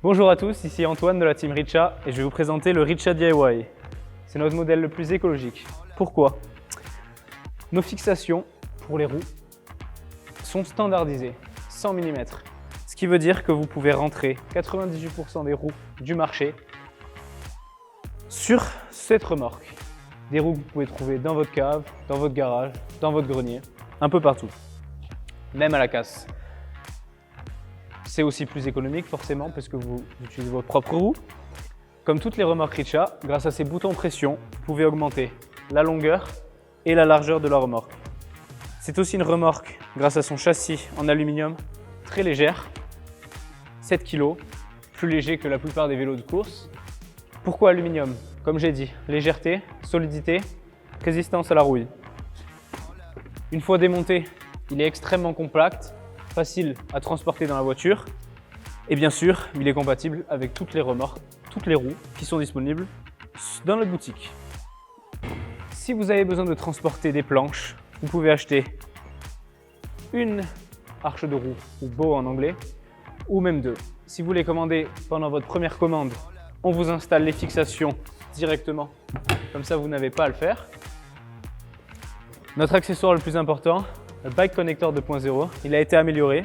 Bonjour à tous, ici Antoine de la team Richa et je vais vous présenter le Richa DIY. C'est notre modèle le plus écologique. Pourquoi? Nos fixations pour les roues sont standardisées, 100 mm. Ce qui veut dire que vous pouvez rentrer 98% des roues du marché sur cette remorque. Des roues que vous pouvez trouver dans votre cave, dans votre garage, dans votre grenier, un peu partout, même à la casse. C'est aussi plus économique forcément parce que vous utilisez votre propre roue. Comme toutes les remorques Richa, grâce à ces boutons pression, vous pouvez augmenter la longueur et la largeur de la remorque. C'est aussi une remorque, grâce à son châssis en aluminium, très légère, 7 kg, plus léger que la plupart des vélos de course. Pourquoi aluminium? Comme j'ai dit, légèreté, solidité, résistance à la rouille. Une fois démonté, il est extrêmement compact, facile à transporter dans la voiture et bien sûr, il est compatible avec toutes les remorques, toutes les roues qui sont disponibles dans la boutique. Si vous avez besoin de transporter des planches, vous pouvez acheter une arche de roue ou bow en anglais ou même deux. Si vous les commandez pendant votre première commande, on vous installe les fixations directement, comme ça vous n'avez pas à le faire. Notre accessoire le plus important, le Bike Connector 2.0, il a été amélioré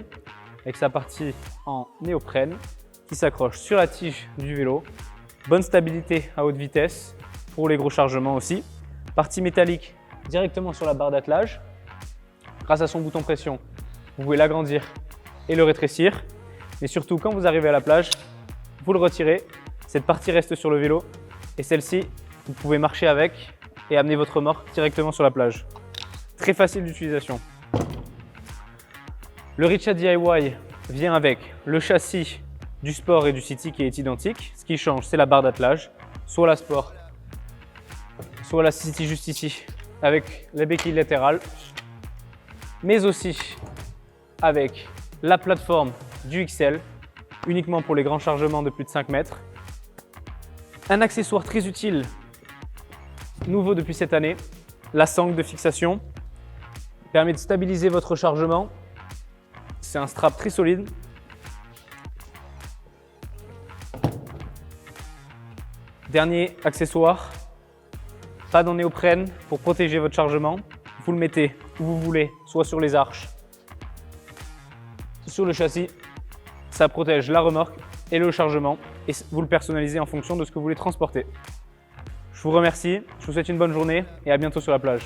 avec sa partie en néoprène qui s'accroche sur la tige du vélo. Bonne stabilité à haute vitesse pour les gros chargements aussi. Partie métallique directement sur la barre d'attelage. Grâce à son bouton pression, vous pouvez l'agrandir et le rétrécir. Mais surtout, quand vous arrivez à la plage, vous le retirez. Cette partie reste sur le vélo et celle-ci, vous pouvez marcher avec et amener votre remorque directement sur la plage. Très facile d'utilisation. Le Richa DIY vient avec le châssis du Sport et du City qui est identique. Ce qui change, c'est la barre d'attelage, soit la Sport, soit la City juste ici, avec les béquilles latérales, mais aussi avec la plateforme du XL, uniquement pour les grands chargements de plus de 5 mètres. Un accessoire très utile, nouveau depuis cette année, la sangle de fixation, permet de stabiliser votre chargement. C'est un strap très solide. Dernier accessoire, pad en néoprène pour protéger votre chargement. Vous le mettez où vous voulez, soit sur les arches, sur le châssis. Ça protège la remorque et le chargement et vous le personnalisez en fonction de ce que vous voulez transporter. Je vous remercie, je vous souhaite une bonne journée et à bientôt sur la plage.